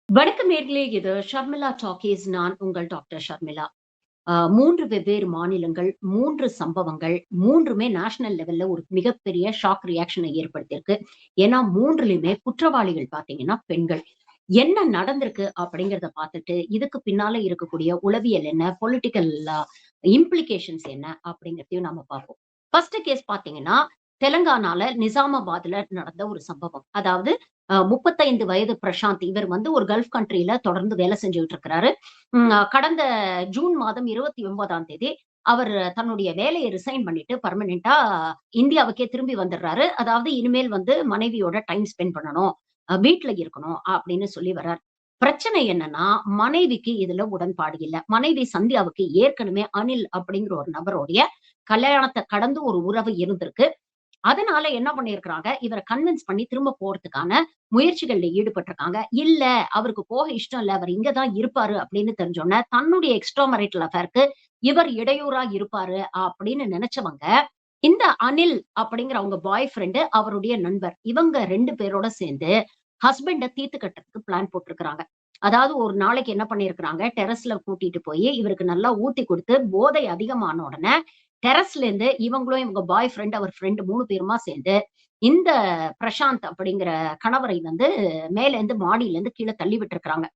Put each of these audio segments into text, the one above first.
வணக்கம் நேர்களே, இது ஷர்மிளா டாக்கீஸ். நான் உங்கள் டாக்டர் ஷர்மிளா. 3 வெவ்வேறு மாநிலங்கள், 3 சம்பவங்கள், 3மே நேஷனல் லெவல்ல ஒரு மிகப்பெரிய ஷாக் ரியாக்ஷன ஏற்படுத்தியிருக்கு. ஏன்னா 3லயுமே குற்றவாளிகள் பார்த்தீங்கன்னா பெண்கள். என்ன நடந்திருக்கு அப்படிங்கிறத பார்த்துட்டு, இதுக்கு பின்னால இருக்கக்கூடிய உளவியல் என்ன, பொலிட்டிக்கல் இம்ப்ளிகேஷன்ஸ் என்ன அப்படிங்கிறதையும் நாம பார்ப்போம். ஃபர்ஸ்ட் கேஸ் பார்த்தீங்கன்னா, தெலங்கானால நிசாமாபாத்ல நடந்த ஒரு சம்பவம். அதாவது 35 வயது பிரசாந்த். இவர் வந்து ஒரு கல்ஃப் கண்ட்ரில தொடர்ந்து வேலை செஞ்சுகிட்டு இருக்கிறாரு. கடந்த ஜூன் மாதம் 29ஆம் தேதி அவர் தன்னுடைய வேலைய ரிசைன் பண்ணிட்டு பெர்மனன்ட்டா இந்தியாவுக்கே திரும்பி வந்துடுறாரு. அதாவது இனிமேல் வந்து மனைவியோட டைம் ஸ்பெண்ட் பண்ணணும். வீட்ல இருக்கணும் அப்படின்னு சொல்லி வர்றார். பிரச்சனை என்னன்னா, மனைவிக்கு இதுல உடன்பாடு இல்ல. மனைவி சந்தியாவுக்கு ஏற்கனவே அனில் அப்படிங்கிற ஒரு நபருடைய கல்யாணத்த கடந்து ஒரு உறவு இருந்திருக்கு. அதனால என்ன பண்ணியிருக்கிறாங்க, இவர கன்வின்ஸ் பண்ணி திரும்ப போறதுக்கான முயற்சிகள்ல ஈடுபட்டிருக்காங்க. இல்ல, அவருக்கு போக இஷ்டம் இல்ல. அவர் இங்க தான் இருப்பாரு அப்படின்னு தெரிஞ்சோனே, தன்னுடைய எக்ஸ்ட்ரா மேரிட்டல் அஃபேர்க்கு இவர் இடையூறா இருப்பாரு அப்படின்னு நெனச்சவங்க, இந்த அனில் அப்படிங்கிற அவங்க பாய் ஃபிரெண்ட், அவருடைய நண்பர். இவங்க 2 பேரோட சேர்ந்து ஹஸ்பண்ட தீர்த்து கட்டுறதுக்கு பிளான் போட்டிருக்கிறாங்க. அதாவது ஒரு நாளைக்கு என்ன பண்ணியிருக்கிறாங்க, டெர்ரஸ்ல கூட்டிட்டு போயி இவருக்கு நல்லா ஊத்தி குடுத்து, போதை அதிகமான உடனே டெர்ரஸ்லேருந்து இவங்களும் இவங்க பாய் ஃபிரெண்ட், அவர் ஃபிரெண்ட் 3 பேருமா சேர்ந்து, இந்த பிரசாந்த் அப்படிங்கிற கணவரை வந்து மேலேருந்து மாடியிலேருந்து கீழ தள்ளி விட்டுருக்காங்க.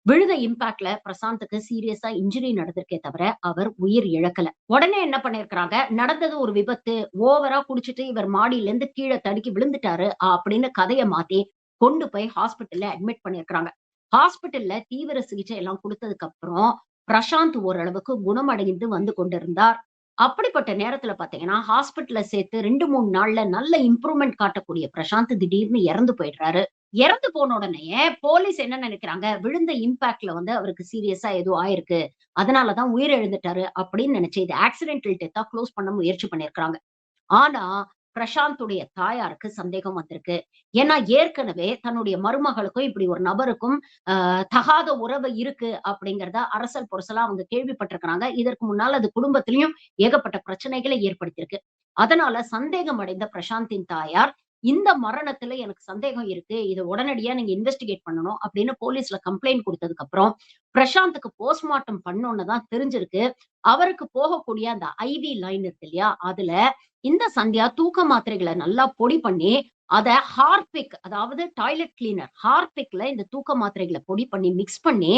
விழுந்த இம்பாக்ட்ல பிரசாந்துக்கு சீரியஸா இன்ஜுரி நடந்திருக்கே தவிர, அவர் உயிர் இழக்கல. உடனே என்ன பண்ணியிருக்கிறாங்க, நடந்தது ஒரு விபத்து. ஓவரா குடிச்சிட்டு இவர் மாடியிலேருந்து கீழ தடுக்கி விழுந்துட்டாரு அப்படின்னு கதைய மாத்தி, கொண்டு போய் ஹாஸ்பிட்டல்ல அட்மிட் பண்ணியிருக்கிறாங்க. ஹாஸ்பிட்டல்ல தீவிர சிகிச்சை எல்லாம் குடுத்ததுக்கு அப்புறம், பிரசாந்த் ஓரளவுக்கு குணமடைந்து வந்து கொண்டிருந்தார். அப்படிப்பட்ட நேரத்துல பார்த்தீங்கன்னா, ஹாஸ்பிட்டல்ல சேர்த்து 2, 3 நாள்ல நல்ல இம்ப்ரூவ்மென்ட் காட்டக்கூடிய பிரசாந்த் திடீர்னு இறந்து போயிடுறாரு. இறந்து போன உடனேயே போலீஸ் என்ன நினைக்கிறாங்க, விழுந்த இம்பாக்ட்ல வந்து அவருக்கு சீரியஸா ஏதோ ஆயிருக்கு. அதனால தான் உயிரிழந்துட்டாரு அப்படின்னு நினைச்சு இத ஆக்சிடென்டல் டெத்தா குளோஸ் பண்ண முயற்சி பண்ணியிருக்காங்க. ஆனா, பிரசாந்துடைய தாயாருக்கு சந்தேகம் வந்திருக்கு. ஏன்னா, ஏற்கனவே தன்னுடைய மருமகளுக்கும் இப்படி ஒரு நபருக்கும் தகாத உறவு இருக்கு அப்படிங்கிறத அரசல் புரசலா அவங்க கேள்விப்பட்டிருக்கிறாங்க. இதற்கு முன்னால அது குடும்பத்திலயும் ஏகப்பட்ட பிரச்சனைகளை ஏற்படுத்தியிருக்கு. அதனால சந்தேகம் அடைந்த பிரசாந்தின் தாயார், இந்த மரணத்துல எனக்கு சந்தேகம் இருக்கு. இத உடனடியா நீங்க இன்வெஸ்டிகேட் பண்ணணும் அப்படின்னு போலீஸ்ல கம்ப்ளைண்ட் குடுத்ததுக்கு அப்புறம், பிரசாந்துக்கு போஸ்ட்மார்ட்டம் பண்ணோம்னு தான் தெரிஞ்சிருக்கு. அவருக்கு போகக்கூடிய அந்த ஐவி லைன் இருக்கு இல்லையா? அதுல இந்த சந்தியா தூக்க மாத்திரைகள நல்லா பொடி பண்ணி, அத ஹார்பிக், அதாவது டாய்லெட் கிளீனர் ஹார்பிக்ல இந்த தூக்க மாத்திரைகள பொடி பண்ணி மிக்ஸ் பண்ணி,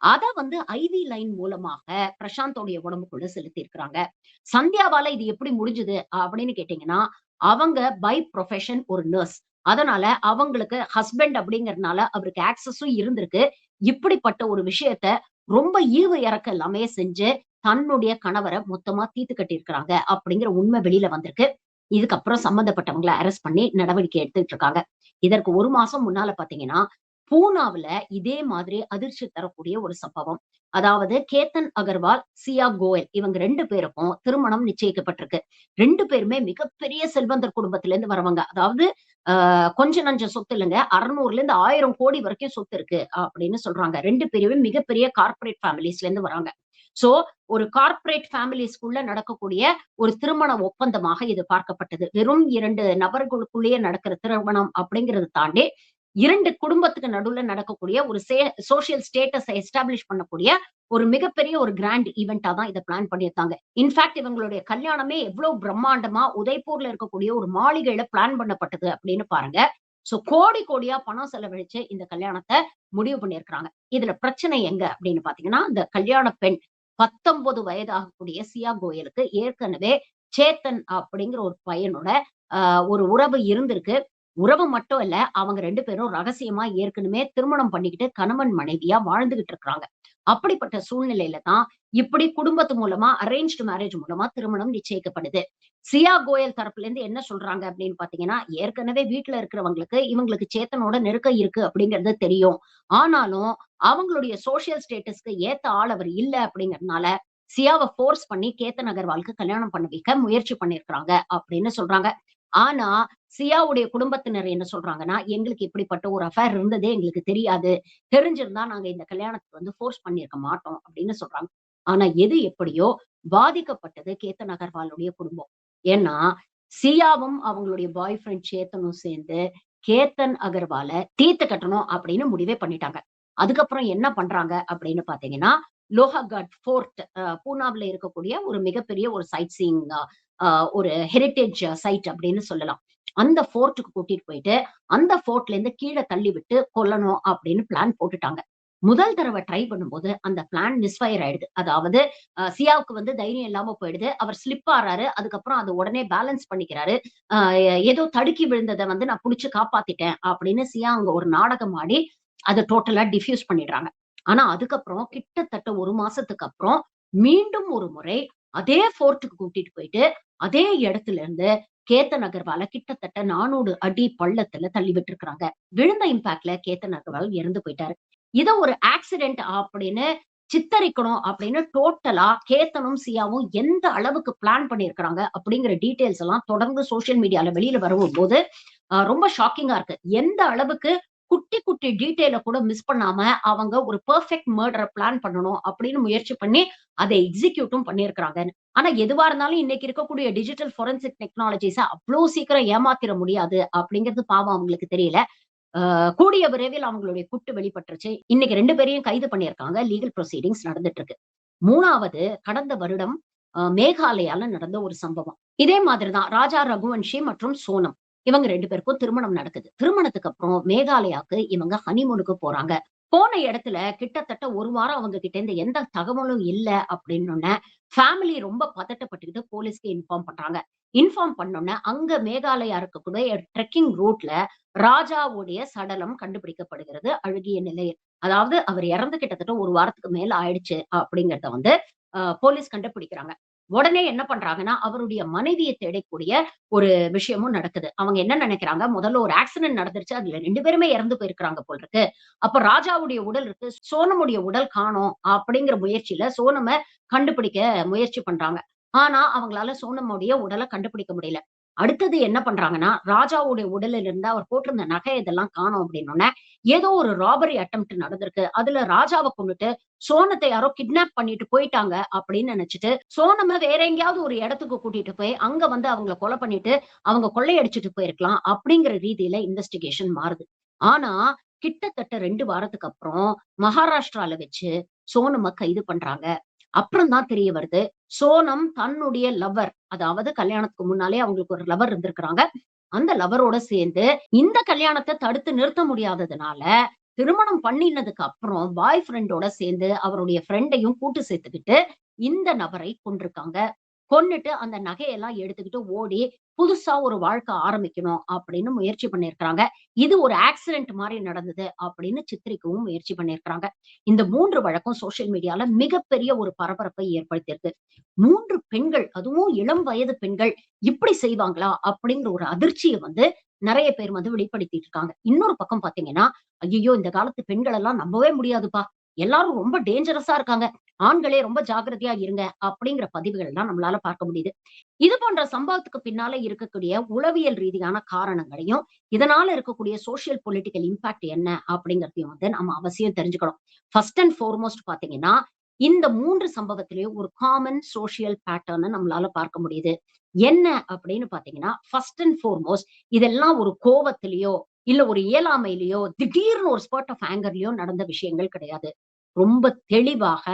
அத வந்து ஐவி லைன் மூலமாக பிரசாந்தோடைய உடம்புக்குள்ள செலுத்தியிருக்கிறாங்க. சந்தியாவால இது எப்படி முடிஞ்சது அப்படின்னு கேட்டீங்கன்னா, அவங்க பை புரொஃபஷன் ஒரு நர்ஸ். அதனால அவங்களுக்கு ஹஸ்பண்ட் அப்படிங்கிறதுனால அவருக்கு ஆக்சஸும் இருந்திருக்கு. இப்படிப்பட்ட ஒரு விஷயத்த ரொம்ப ஈவு இரக்கம் எல்லாமே செஞ்சு, தன்னுடைய கணவர மொத்தமா தீர்த்து கட்டியிருக்கிறாங்க அப்படிங்கிற உண்மை வெளியில வந்திருக்கு. இதுக்கப்புறம் சம்பந்தப்பட்டவங்கள அரெஸ்ட் பண்ணி நடவடிக்கை எடுத்துட்டு இருக்காங்க. இதற்கு 1 மாசம் முன்னால பார்த்தீங்கன்னா, பூனாவுல இதே மாதிரி அதிர்ச்சி தரக்கூடிய ஒரு சம்பவம். அதாவது கேத்தன் அகர்வால், சியா கோயல் இவங்க 2 பேருக்கும் திருமணம் நிச்சயிக்கப்பட்டிருக்கு. 2 பேருமே மிகப்பெரிய செல்வந்தர் குடும்பத்திலேருந்து வரவங்க. அதாவது கொஞ்சம் நஞ்ச சொத்து இல்லங்க. 600லேருந்து 1000 கோடி வரைக்கும் சொத்து இருக்கு அப்படின்னு சொல்றாங்க. 2 பேருமே மிகப்பெரிய கார்ப்பரேட் ஃபேமிலீஸ்லேருந்து வராங்க. சோ, ஒரு கார்ப்பரேட் ஃபேமிலீஸ்க்குள்ள நடக்கக்கூடிய ஒரு திருமண ஒப்பந்தமாக இது பார்க்கப்பட்டது. வெறும் 2 நபர்களுக்குள்ளேயே நடக்கிற திருமணம் அப்படிங்கிறத தாண்டி, 2 குடும்பத்துக்கு நடுவுல நடக்கக்கூடிய ஒரு சோசியல் ஸ்டேட்டஸ எஸ்டாப்ளிஷ் பண்ணக்கூடிய ஒரு மிகப்பெரிய ஒரு கிராண்ட் ஈவென்ட்டா தான் இத பிளான் பண்ணியிருக்காங்க. இன்ஃபாக்ட் இவங்களுடைய கல்யாணமே எவ்வளவு பிரம்மாண்டமா உதய்பூர்ல இருக்கக்கூடிய ஒரு மாளிகையில பிளான் பண்ணப்பட்டது அப்படின்னு பாருங்க. சோ கோடி கோடியா பணம் செலவழிச்சு இந்த கல்யாணத்த முடிவு பண்ணியிருக்கிறாங்க. இதுல பிரச்சனை எங்க அப்படின்னு பார்த்தீங்கன்னா, இந்த கல்யாண பெண் 19 வயதாகக்கூடிய சியா கோயலுக்கு ஏற்கனவே சேத்தன் அப்படிங்கிற ஒரு பையனோட அ ஒரு உறவு இருந்திருக்கு. உறவு மட்டும் இல்ல, அவங்க 2 பேரும் ரகசியமா ஏற்கனவே திருமணம் பண்ணிக்கிட்டு கணவன் மனைவியா வாழ்ந்துகிட்டு இருக்கிறாங்க. அப்படிப்பட்ட சூழ்நிலையில தான் இப்படி குடும்பத்து மூலமா அரேஞ்ச்டு மேரேஜ் மூலமா திருமணம் நிச்சயிக்கப்படுது. சியா கோயல் தரப்புல இருந்து என்ன சொல்றாங்க அப்படின்னு பார்த்தீங்கன்னா, ஏற்கனவே வீட்ல இருக்கிறவங்களுக்கு இவங்களுக்கு சேத்தனோட நெருக்கம் இருக்கு அப்படிங்கிறது தெரியும். ஆனாலும் அவங்களுடைய சோசியல் ஸ்டேட்டஸ்க்கு ஏத்த ஆள் அவர் இல்ல அப்படிங்கிறதுனால, சியாவ ஃபோர்ஸ் பண்ணி கேத்தன் அகர்வாலுக்கு கல்யாணம் பண்ண வைக்க முயற்சி பண்ணியிருக்கிறாங்க அப்படின்னு சொல்றாங்க. ஆனா, சியாவுடைய குடும்பத்தினர் என்ன சொல்றாங்கன்னா, "எங்களுக்கு இப்படிப்பட்ட ஒரு அஃபேர் இருந்ததே எங்களுக்கு தெரியாது. தெரிஞ்சிருந்தா நாங்க இந்த கல்யாணத்துக்கு வந்து ஃபோர்ஸ் பண்ணியிருக்க மாட்டோம்" அப்படின்னு சொல்றாங்க. ஆனா எது எப்படியோ பாதிக்கப்பட்டது கேத்தன் அகர்வாலுடைய குடும்பம். ஏன்னா, சியாவும் அவங்களுடைய பாய் ஃபிரெண்ட் சேத்தனும் சேர்ந்து கேத்தன் அகர்வால தீர்த்து கட்டணும் அப்படின்னு முடிவே பண்ணிட்டாங்க. அதுக்கப்புறம் என்ன பண்றாங்க அப்படின்னு பாத்தீங்கன்னா, லோஹகட் ஃபோர்ட் பூனாவுல இருக்கக்கூடிய ஒரு மிகப்பெரிய ஒரு சைட் சீயிங் ஒரு ஹெரிடேஜ் சைட் அப்படின்னு சொல்லலாம். அந்த ஃபோர்ட்டுக்கு கூட்டிட்டு போயிட்டு, அந்த ஃபோர்ட்ல இருந்து கீழ தள்ளி விட்டு கொல்லணும் அப்படின்னு பிளான் போட்டுட்டாங்க. முதல் தடவ ட்ரை பண்ணும்போது, அந்த பிளான் மிஸ்ஃபயர் ஆயிடுது. அதாவது சியாவுக்கு வந்து தைரியம் இல்லாம போயிடுது. அவர் ஸ்லிப் ஆறாரு. அதுக்கப்புறம் அத உடனே பேலன்ஸ் பண்ணிக்கிறாரு. அ ஏதோ தடுக்கி விழுந்தத வந்து நான் புடிச்சு காப்பாத்திட்டேன் அப்படின்னு சியா அங்க ஒரு நாடகம் ஆடி, அத டோட்டலா டிஃப்யூஸ் பண்ணிடுறாங்க. ஆனா அதுக்கப்புறம் கிட்டத்தட்ட 1 மாசத்துக்கு அப்புறம் மீண்டும் ஒரு முறை அதே ஃபோர்ட்டுக்கு கூட்டிட்டு போயிட்டு, அதே இடத்துல இருந்து கேத்தன் அகர்வால கிட்டத்தட்ட 400 அடி பள்ளத்துல தள்ளி விட்டுருக்காங்க. விழுந்த இம்பாக்ட்ல கேத்தன் அகர்வால் இறந்து போயிட்டாரு. இத ஒரு ஆக்சிடென்ட் அப்படின்னு சித்தரிக்கணும் அப்படின்னு டோட்டலா கேத்தனும், சியாவும் எந்த அளவுக்கு பிளான் பண்ணியிருக்கிறாங்க அப்படிங்கிற டீட்டெயில்ஸ் எல்லாம் தொடர்ந்து சோசியல் மீடியால வெளியில வரும்போது, ரொம்ப ஷாக்கிங்கா இருக்கு. எந்த அளவுக்கு குட்டி, குட்டி டீட்டெயில கூட மிஸ் பண்ணாம அவங்க ஒரு பெர்ஃபெக்ட் மர்டர பிளான் பண்ணணும் அப்படின்னு முயற்சி பண்ணி, அத எக்ஸிக்யூட்டும் பண்ணியிருக்கிறாங்கன்னு. ஆனா எதுவா இருந்தாலும் இன்னைக்கு இருக்கக்கூடிய டிஜிட்டல் ஃபோரன்சிக் டெக்னாலஜிஸ அவ்ளோ சீக்கிரம் ஏமாத்திற முடியாது அப்படிங்கிறது பாவம் அவங்களுக்கு தெரியல. கூடிய விரைவில் அவங்களுடைய குட்டு வெளிப்பட்டுருச்சு. இன்னைக்கு 2 பேரையும் கைது பண்ணியிருக்காங்க. லீகல் ப்ரொசீடிங்ஸ் நடந்துட்டு இருக்கு. 3வது கடந்த வருடம் மேகாலயால நடந்த ஒரு சம்பவம். இதே மாதிரி தான் ராஜா ரகுவன்ஷி மற்றும் சோனம். இவங்க 2 பேருக்கும் திருமணம் நடக்குது. திருமணத்துக்கு அப்புறம் மேகாலயாக்கு இவங்க ஹனிமூனுக்கு போறாங்க. போன இடத்துல கிட்டத்தட்ட 1 வாரம் அவங்க கிட்ட இருந்து எந்த தகவலும் இல்ல அப்படின்னோனே, ஃபேமிலி ரொம்ப பதட்டப்பட்டுக்கிட்டு போலீஸ்க்கு இன்ஃபார்ம் பண்றாங்க. இன்ஃபார்ம் பண்ணோனே, அங்க மேகாலயா இருக்கக்கூடிய ட்ரெக்கிங் ரூட்ல ராஜாவுடைய சடலம் கண்டுபிடிக்கப்படுகிறது அழுகிய நிலையில். அதாவது அவர் இறந்து கிட்டத்தட்ட 1 வாரத்துக்கு மேல ஆயிடுச்சு அப்படிங்கிறத வந்து போலீஸ் கண்டுபிடிக்கிறாங்க. உடனே என்ன பண்றாங்கன்னா, அவருடைய மனைவிய தேடக்கூடிய ஒரு விஷயமும் நடக்குது. அவங்க என்ன நினைக்கிறாங்க, முதல்ல ஒரு ஆக்சிடென்ட் நடந்துருச்சு. அதுல 2 பேருமே இறந்து போயிருக்கிறாங்க போல இருக்கு. அப்ப ராஜாவுடைய உடல் இருக்கு. சோனமுடைய உடல் காணோம் அப்படிங்கிற முயற்சியில சோனம கண்டுபிடிக்க முயற்சி பண்றாங்க. ஆனா, அவங்களால சோனமுடைய உடல கண்டுபிடிக்க முடியல. அடுத்தது என்ன பண்றாங்கன்னா, ராஜாவுடைய உடலில் இருந்து அவர் போட்டிருந்த நகை இதெல்லாம் காணோம் அப்படின்னோனே, ஏதோ ஒரு ராபரி அட்டெம்ப்ட் நடந்திருக்கு. அதுல ராஜாவ கொன்னுட்டு, சோனத்த யாரோ கிட்னாப் பண்ணிட்டு போயிட்டாங்க அப்படின்னு நெனச்சுட்டு, சோனம வேற எங்கேயாவது ஒரு இடத்துக்கு கூட்டிட்டு போய், அங்க வந்து அவங்கள கொலை பண்ணிட்டு, அவங்க கொள்ளையடிச்சுட்டு போயிருக்கலாம் அப்படிங்கிற ரீதியில இன்வெஸ்டிகேஷன் மாறுது. ஆனா, கிட்டத்தட்ட 2 வாரத்துக்கு அப்புறம் மகாராஷ்டிரால வச்சு சோனம கைது பண்றாங்க. அப்புறம் தான் தெரிய வருது. சோனம் தன்னுடைய லவர், அதாவது கல்யாணத்துக்கு முன்னாலே அவங்களுக்கு ஒரு லவர் இருந்திருக்கிறாங்க. அந்த லவரோட சேர்ந்து இந்த கல்யாணத்த தடுத்து நிறுத்த முடியாததுனால, திருமணம் பண்ணினதுக்கு அப்புறம் பாய் ஃபிரெண்டோட சேர்ந்து அவருடைய ஃபிரெண்டையும் கூட்டு சேர்த்துக்கிட்டு, இந்த நபரை கொன்றுக்காங்க. கொன்னுட்டு அந்த நகையெல்லாம் எடுத்துக்கிட்டு ஓடி, புதுசா ஒரு வாழ்க்கை ஆரம்பிக்கணும் அப்படின்னு முயற்சி பண்ணியிருக்கிறாங்க. இது ஒரு ஆக்சிடென்ட் மாரி நடந்தது அப்படின்னு சித்தரிக்கவும் முயற்சி பண்ணியிருக்கிறாங்க. இந்த 3 வழக்கும் சோசியல் மீடியால மிகப்பெரிய ஒரு பரபரப்பை ஏற்படுத்தியிருக்கு. 3 பெண்கள், அதுவும் இளம் வயது பெண்கள் இப்படி செய்வாங்களா? அப்படிங்கிற ஒரு அதிர்ச்சிய வந்து நெறைய பேர் வந்து வெளிப்படுத்திட்டு இருக்காங்க. இன்னொரு பக்கம் பார்த்தீங்கன்னா, ஐயய்யோ! இந்த காலத்து பெண்கள் எல்லாம் நம்பவே முடியாதுப்பா. எல்லாரும் ரொம்ப டேஞ்சரஸா இருக்காங்க. ஆண்களே ரொம்ப ஜாக்கிரதையா இருங்க. அப்படிங்கிற பதிவுகள் எல்லாம் நம்மளால பார்க்க முடியுது. இது போன்ற சம்பவத்துக்கு பின்னால இருக்கக்கூடிய உளவியல் ரீதியான காரணங்களையும், இதனால இருக்கக்கூடிய சோசியல் பொலிட்டிக்கல் இம்பாக்ட் என்ன அப்படிங்கிறதையும் வந்து நம்ம அவசியம் தெரிஞ்சுக்கணும். ஃபர்ஸ்ட் அண்ட் ஃபார்மோஸ்ட் பார்த்தீங்கன்னா, இந்த 3 சம்பவத்திலயும் ஒரு காமன் சோசியல் பேட்டர்ன நம்மளால பார்க்க முடியுது. என்ன அப்படின்னு பார்த்தீங்கன்னா, ஃபர்ஸ்ட் அண்ட் ஃபார்மோஸ்ட் இதெல்லாம் ஒரு கோவத்திலயோ, இல்ல ஒரு இயலாமையிலயோ, திடீர்னு ஒரு ஸ்பர்ட் ஆஃப் ஆங்கர்லயோ நடந்த விஷயங்கள் கிடையாது. ரொம்ப தெளிவாக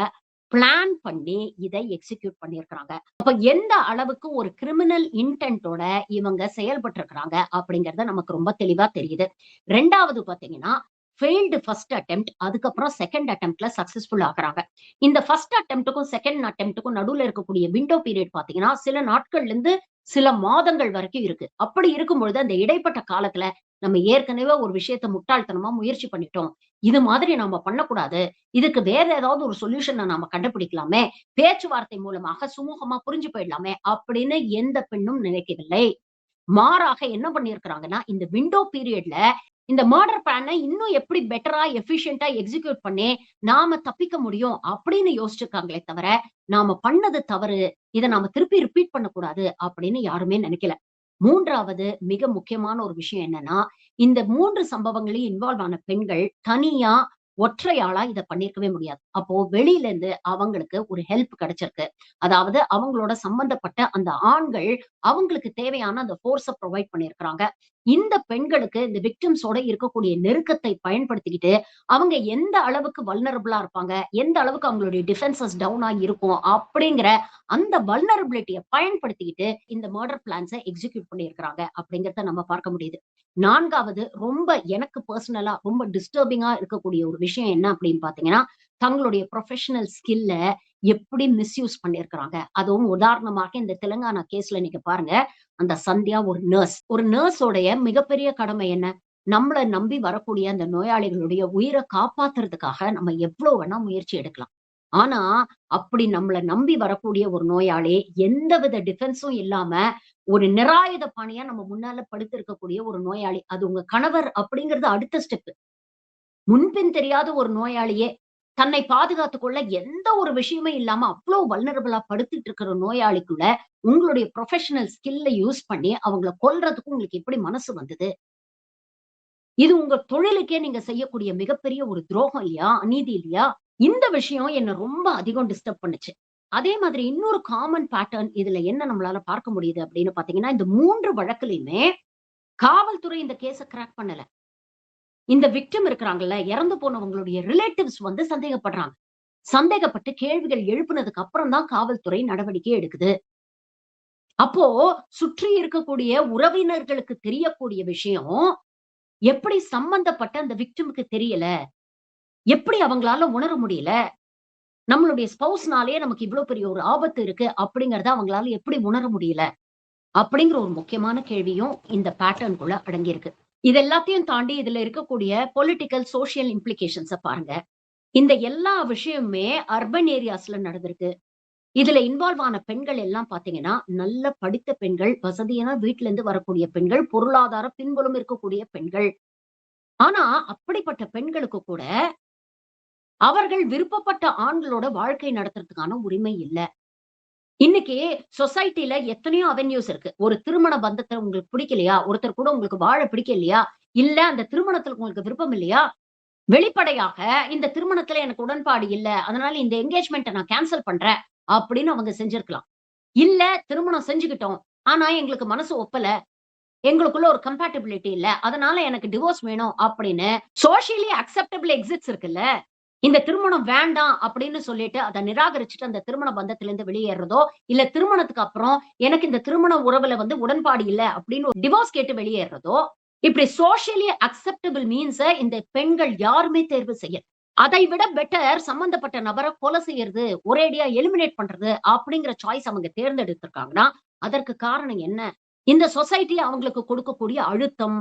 பிளான் பண்ணி இதை எக்ஸிக்யூட் பண்ணியிருக்கிறாங்க. அப்ப எந்த அளவுக்கு ஒரு கிரிமினல் இன்டென்ட்டோட இவங்க செயல்பட்டிருக்கிறாங்க அப்படிங்கிறது நமக்கு ரொம்ப தெளிவா தெரியுது. 2வது பார்த்தீங்கன்னா, ஃபெயில்டு ஃபர்ஸ்ட் அட்டெம்ப்ட் அதுக்கப்புறம் செகண்ட் அட்டெம்ப்ட்ல சக்சஸ்ஃபுல் ஆகுறாங்க. இந்த ஃபர்ஸ்ட் அட்டெம்ப்ட்க்கும், செகண்ட் அட்டெம்ப்ட்க்கும் நடுவுல இருக்கக்கூடிய விண்டோ பீரியட் பார்த்தீங்கன்னா, சில நாட்கள்ல இருந்து சில மாதங்கள் வரைக்கும் இருக்கு. அப்படி இருக்கும் பொழுது அந்த இடைப்பட்ட காலத்துல நம்ம ஏற்கனவே ஒரு விஷயத்த முட்டாள்தனமா முயற்சி பண்ணிட்டோம். இது மாதிரி நாம பண்ணக்கூடாது. இதுக்கு வேற ஏதாவது ஒரு சொல்யூஷன நாம கண்டுபிடிக்கலாமே! பேச்சுவார்த்தை மூலமாக சுமூகமா புரிஞ்சு போயிடலாமே! அப்படின்னு எந்த பெண்ணும் நினைக்கவில்லை. மாறாக என்ன பண்ணியிருக்கிறாங்கன்னா, இந்த விண்டோ பீரியட்ல இந்த மர்டர் பிளான இன்னும் எப்படி பெட்டரா, எஃபிஷியன்ட்டா எக்ஸிக்யூட் பண்ணி, நாம தப்பிக்க முடியும் அப்படின்னு யோசிச்சிருக்காங்களே தவிர, நாம பண்ணது தவறு. இத நாம திருப்பி ரிப்பீட் பண்ணக்கூடாது அப்படின்னு யாருமே நினைக்கல. 3வது மிக முக்கியமான ஒரு விஷயம் என்னன்னா, இந்த 3 சம்பவங்களையும் இன்வால்வ் ஆன பெண்கள் தனியா, ஒற்றையாளா இத பண்ணியிருக்கவே முடியாது. அப்போ வெளியில இருந்து அவங்களுக்கு ஒரு ஹெல்ப் கிடைச்சிருக்கு. அதாவது அவங்களோட சம்பந்தப்பட்ட அந்த ஆண்கள், அவங்களுக்கு தேவையான அந்த ஃபோர்ஸ புரொவைட் பண்ணியிருக்கிறாங்க. இந்த பெண்களுக்கு இந்த விக்டிம்ஸோட இருக்கக்கூடிய நெருக்கத்தை பயன்படுத்திக்கிட்டு, அவங்க எந்த அளவுக்கு வல்னரபிளா இருப்பாங்க, எந்த அளவுக்கு அவங்களுடைய டிஃபென்சஸ் டவுனா இருக்கும் அப்படிங்கிற அந்த வல்னரபிலிட்டிய பயன்படுத்திக்கிட்டு இந்த மர்டர் பிளான்ஸ எக்ஸிக்யூட் பண்ணியிருக்கிறாங்க அப்படிங்கிறத நம்ம பார்க்க முடியுது. 4வது ரொம்ப எனக்கு பெர்சனலா ரொம்ப டிஸ்டர்பிங்கா இருக்கக்கூடிய ஒரு விஷயம் என்ன அப்படின்னு பார்த்தீங்கன்னா, தங்களுடைய ப்ரொஃபஷனல் ஸ்கில்ல எப்படி மிஸ்யூஸ் பண்ணியிருக்கிறாங்க. அதுவும் உதாரணமாக இந்த தெலுங்கானா கேஸ்ல நீங்க பாருங்க. அந்த சந்தியா ஒரு நர்ஸ். ஒரு நர்ஸோடைய மிகப்பெரிய கடமை என்ன? நம்மள நம்பி வரக்கூடிய அந்த நோயாளிகளுடைய உயிர காப்பாத்துறதுக்காக நம்ம எவ்ளோ வேணா முயற்சி எடுக்கலாம். ஆனா, அப்படி நம்மள நம்பி வரக்கூடிய ஒரு நோயாளி எந்தவித டிஃபென்ஸும் இல்லாம ஒரு நிராயுத பாணியா நம்ம முன்னால படுத்து இருக்கக்கூடிய ஒரு நோயாளி. அது உங்க கணவர் அப்படிங்கிறது அடுத்த ஸ்டெப். முன்பின் தெரியாத ஒரு நோயாளியே தன்னை பாதுகாத்துக் கொள்ள எந்த ஒரு விஷயமே இல்லாம அவ்ளோ வல்னரபிளா படுத்துட்டு இருக்கிற நோயாளிக்குள்ள உங்களுடைய ப்ரொஃபஷனல் ஸ்கில்ல யூஸ் பண்ணி அவங்கள கொல்றதுக்கு உங்களுக்கு எப்படி மனசு வந்தது? இது உங்க தொழிலுக்கே நீங்க செய்யக்கூடிய மிகப்பெரிய ஒரு துரோகம் இல்லையா? அநீதி இல்லையா? இந்த விஷயம் என்ன ரொம்ப அதிகம் டிஸ்டர்ப் பண்ணுச்சு. அதே மாதிரி இன்னொரு காமன் பேட்டர்ன் இதுல என்ன நம்மளால பார்க்க முடியுது அப்படின்னு பார்த்தீங்கன்னா, இந்த 3 வழக்குலயுமே காவல்துறை இந்த கேஸ கிராக் பண்ணல. இந்த விக்டிம் இருக்கிறாங்கல்ல, இறந்து போனவங்களுடைய ரிலேட்டிவ்ஸ் வந்து சந்தேகப்படுறாங்க. சந்தேகப்பட்டு கேள்விகள் எழுப்புனதுக்கு அப்புறம் தான் காவல்துறை நடவடிக்கை எடுக்குது. அப்போ சுற்றி இருக்கக்கூடிய உறவினர்களுக்கு தெரியக்கூடிய விஷயம், எப்படி சம்பந்தப்பட்ட அந்த விக்டிம்க்கு தெரியல? எப்படி அவங்களால உணர முடியல? நம்மளுடைய ஸ்பவுஸ்னாலயே நமக்கு இவ்ளோ பெரிய ஒரு ஆபத்து இருக்கு அப்படிங்கிறத அவங்களால எப்படி உணர முடியல? அப்படிங்கிற ஒரு முக்கியமான கேள்வியும் இந்த பேட்டர்ன்குள்ள அடங்கியிருக்கு. இது எல்லாத்தையும் தாண்டி இதுல இருக்கக்கூடிய பொலிட்டிக்கல், சோசியல் இம்ப்ளிகேஷன்ஸ பாருங்க. இந்த எல்லா விஷயமுமே அர்பன் ஏரியாஸ்ல நடந்திருக்கு. இதுல இன்வால்வ் ஆன பெண்கள் எல்லாம் பாத்தீங்கன்னா, நல்ல படித்த பெண்கள், வசதியான வீட்ல இருந்து வரக்கூடிய பெண்கள், பொருளாதார பின்புலம் இருக்கக்கூடிய பெண்கள். ஆனா, அப்படிப்பட்ட பெண்களுக்கு கூட அவர்கள் விருப்பப்பட்ட ஆண்களோட வாழ்க்கை நடத்துறதுக்கான உரிமை இல்ல. இன்னைக்கு சொசைட்டில எத்தனையோ அவென்யூஸ் இருக்கு. ஒரு திருமண பந்தத்த உங்களுக்கு பிடிக்கலையா? ஒருத்தர் கூட உங்களுக்கு வாழ பிடிக்கலையா? இல்ல அந்த திருமணத்துல உங்களுக்கு விருப்பம் இல்லையா? வெளிப்படையாக இந்த திருமணத்துல எனக்கு உடன்பாடு இல்ல. அதனால இந்த என்கேஜ்மென்ட்ட நான் கேன்சல் பண்றேன். அப்படின்னு அவங்க செஞ்சிருக்கலாம். இல்ல திருமணம் செஞ்சுக்கிட்டோம். ஆனா எங்களுக்கு மனசு ஒப்பல. எங்களுக்குள்ள ஒரு கம்பேட்டிபிலிட்டி இல்ல. அதனால எனக்கு டிவோர்ஸ் வேணும் அப்படின்னு சோசியலி அக்செப்டபிள் எக்ஸிட்ஸ் இருக்குல்ல. இந்த திருமணம் வேண்டாம் அப்படின்னு சொல்லிட்டு அத நிராகரிச்சுட்டு அந்த திருமண பந்தத்திலிருந்து வெளியேறதோ, இல்ல திருமணத்துக்கு அப்புறம் எனக்கு இந்த திருமண உறவுல வந்து உடன்பாடு இல்ல அப்படின்னு டிவோர்ஸ் கேட்டு வெளியேறதோ, இப்படி சோசியலி அக்செப்டபிள் மீன்ஸ இந்த பெண்கள் யாருமே தேர்வு செய்யல. அதை விட பெட்டர் சம்பந்தப்பட்ட நபர கொலை செய்யறது, ஒரேடியா எலிமினேட் பண்றது அப்படிங்கிற சாய்ஸ் அவங்க தேர்ந்தெடுத்திருக்காங்கன்னா, அதற்கு காரணம் என்ன? இந்த சொசைட்டி அவங்களுக்கு கொடுக்கக்கூடிய அழுத்தம்.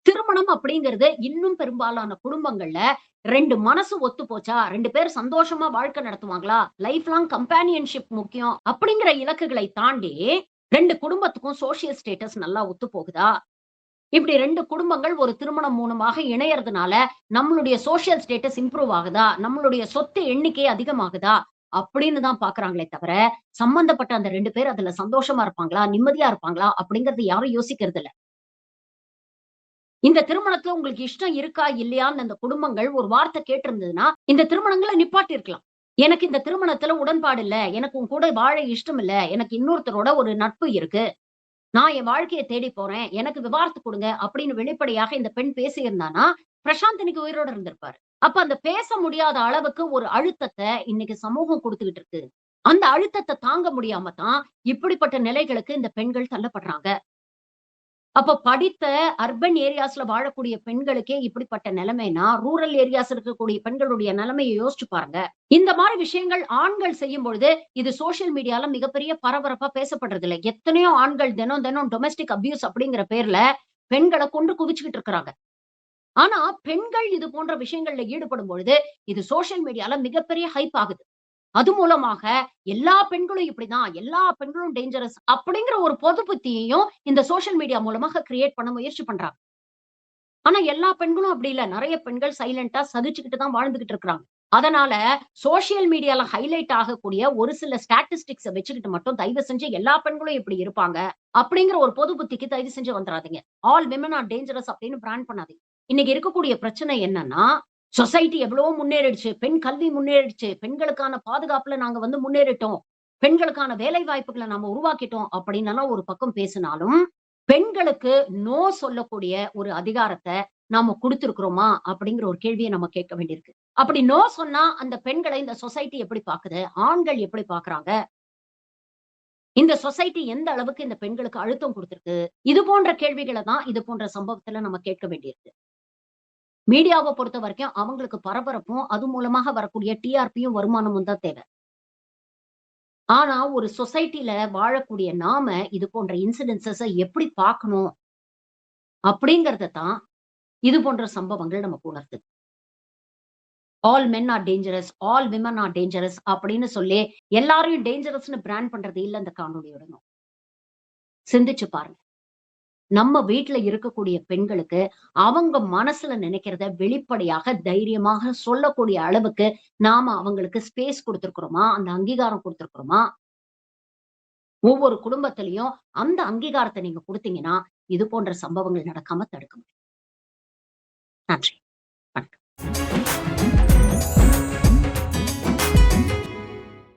திருமணம் அப்படிங்கிறது இன்னும் பெரும்பாலான குடும்பங்கள்ல 2 மனசு ஒத்து போச்சா? 2 பேர் சந்தோஷமா வாழ்க்கை நடத்துவாங்களா? லைஃப் லாங் கம்பானியன்ஷிப் முக்கியம். அப்படிங்கிற இலக்குகளை தாண்டி 2 குடும்பத்துக்கும் சோசியல் ஸ்டேட்டஸ் நல்லா ஒத்து போகுதா? இப்படி 2 குடும்பங்கள் ஒரு திருமணம் மூலமாக இணையறதுனால, நம்மளுடைய சோசியல் ஸ்டேட்டஸ் இம்ப்ரூவ் ஆகுதா? நம்மளுடைய சொத்து எண்ணிக்கை அதிகமாகுதா? அப்படின்னு தான் பார்க்குறாங்களே தவிர, சம்பந்தப்பட்ட அந்த 2 பேர் அதுல சந்தோஷமா இருப்பாங்களா? நிம்மதியா இருப்பாங்களா? அப்படிங்கிறது யாரும் யோசிக்கிறது இல்ல. இந்த திருமணத்துல உங்களுக்கு இஷ்டம் இருக்கா? இல்லையான்னு அந்த குடும்பங்கள் ஒரு வார்த்தை கேட்டிருந்ததுன்னா, இந்த திருமணங்கள நிப்பாட்டியிருக்கலாம். எனக்கு இந்த திருமணத்துல உடன்பாடு இல்ல. எனக்கு உன் கூட வாழ இஷ்டம் இல்ல. எனக்கு இன்னொருத்தரோட ஒரு நட்பு இருக்கு. நான் என் வாழ்க்கைய தேடி போறேன். எனக்கு விவாகரத்து குடுங்க அப்படின்னு வெளிப்படையாக இந்த பெண் பேசியிருந்தான்னா, பிரசாந்த் இன்னைக்கு உயிரோட இருந்திருப்பாரு. அப்ப அந்த பேச முடியாத அளவுக்கு ஒரு அழுத்தத்த இன்னைக்கு சமூகம் குடுத்துக்கிட்டு இருக்கு. அந்த அழுத்தத்த தாங்க முடியாம தான் இப்படிப்பட்ட நிலைகளுக்கு இந்த பெண்கள் தள்ளப்படுறாங்க. அப்ப படித்த அர்பன் ஏரியாஸ்ல வாழக்கூடிய பெண்களுக்கே இப்படிப்பட்ட நிலைமைனா, ரூரல் ஏரியாஸ் இருக்கக்கூடிய பெண்களுடைய நிலைமைய யோசிச்சு பாருங்க. இந்த மாரி விஷயங்கள் ஆண்கள் செய்யும் பொழுது, இது சோசியல் மீடியால மிகப்பெரிய பரபரப்பா பேசப்படுறது இல்ல. எத்தனையோ ஆண்கள் தினம் தினம் டொமெஸ்டிக் அபியூஸ் அப்படிங்கிற பேர்ல பெண்கள கொன்று குவிச்சுக்கிட்டு இருக்கிறாங்க. ஆனா, பெண்கள் இது போன்ற விஷயங்கள்ல ஈடுபடும் பொழுது, இது சோசியல் மீடியால மிகப்பெரிய ஹைப் ஆகுது. அது மூலமாக எல்லா பெண்களும் இப்படிதான், எல்லா பெண்களும் டேஞ்சரஸ் அப்படிங்கிற ஒரு பொது புத்தியையும் இந்த சோசியல் மீடியா மூலமாக கிரியேட் பண்ண முயற்சி பண்றாங்க. ஆனா எல்லா பெண்களும் அப்படி இல்ல. நெறைய பெண்கள் சைலன்ட்டா சகிச்சுக்கிட்டு தான் வாழ்ந்துகிட்டு இருக்கிறாங்க. அதனால சோசியல் மீடியால ஹைலைட் ஆகக்கூடிய ஒரு சில ஸ்டாட்டிஸ்டிக்ஸ வச்சுக்கிட்டு மட்டும் தயவு செஞ்சு எல்லா பெண்களும் இப்படி இருப்பாங்க. அப்படிங்கிற ஒரு பொது புத்திக்கு தயவு செஞ்சு வந்துராதீங்க. ஆல் விமன் ஆர் டேஞ்சரஸ் அப்படின்னு பிராண்ட் பண்ணாதீங்க. இன்னைக்கு இருக்கக்கூடிய பிரச்சனை என்னன்னா, சொசைட்டி எவ்வளவோ முன்னேறிடுச்சு. பெண் கல்வி முன்னேறிடுச்சு. பெண்களுக்கான பாதுகாப்புல நாங்க வந்து முன்னேறிட்டோம். பெண்களுக்கான வேலை வாய்ப்புகள நாம உருவாக்கிட்டோம் அப்படின்னு எல்லாம் ஒரு பக்கம் பேசினாலும், பெண்களுக்கு நோ சொல்லக்கூடிய ஒரு அதிகாரத்த நாம குடுத்திருக்கிறோமா? அப்படிங்கிற ஒரு கேள்விய நம்ம கேட்க வேண்டியிருக்கு. அப்படி நோ சொன்னா அந்த பெண்கள இந்த சொசைட்டி எப்படி பாக்குது? ஆண்கள் எப்படி பாக்குறாங்க? இந்த சொசைட்டி எந்த அளவுக்கு இந்த பெண்களுக்கு அழுத்தம் குடுத்திருக்கு? இது போன்ற கேள்விகள தான் இது போன்ற சம்பவத்துல நம்ம கேட்க வேண்டியிருக்கு. மீடியாவ பொறுத்தவரைக்கும் அவங்களுக்கு பரபரப்பும், அது மூலமாக வரக்கூடிய டிஆர்பியும், வருமானமும் தான் தேவை. ஆனா, ஒரு சொசைட்டில வாழக்கூடிய நாம, இது போன்ற இன்சிடென்ஸஸ எப்படி பார்க்கணும்? அப்படிங்கிறத தான், இது போன்ற சம்பவங்கள் நமக்கு உணர்த்துது. All men are dangerous, all women are dangerous அப்படின்னு சொல்லி, எல்லாரையும் டேஞ்சரஸ்ன்னு பிராண்ட் பண்றது இல்ல இந்த காணொளியோட நோக்கம். சிந்திச்சு பாருங்க. நம்ம வீட்ல இருக்கக்கூடிய பெண்களுக்கு, அவங்க மனசுல நினைக்கிறத வெளிப்படையாக, தைரியமாக சொல்லக்கூடிய அளவுக்கு, நாம அவங்களுக்கு ஸ்பேஸ் குடுத்திருக்கிறோமா? அந்த அங்கீகாரம் குடுத்திருக்கிறோமா? ஒவ்வொரு குடும்பத்திலயும் அந்த அங்கீகாரத்த நீங்க குடுத்தீங்கன்னா, இது போன்ற சம்பவங்கள் நடக்காம தடுக்க முடியும். நன்றி.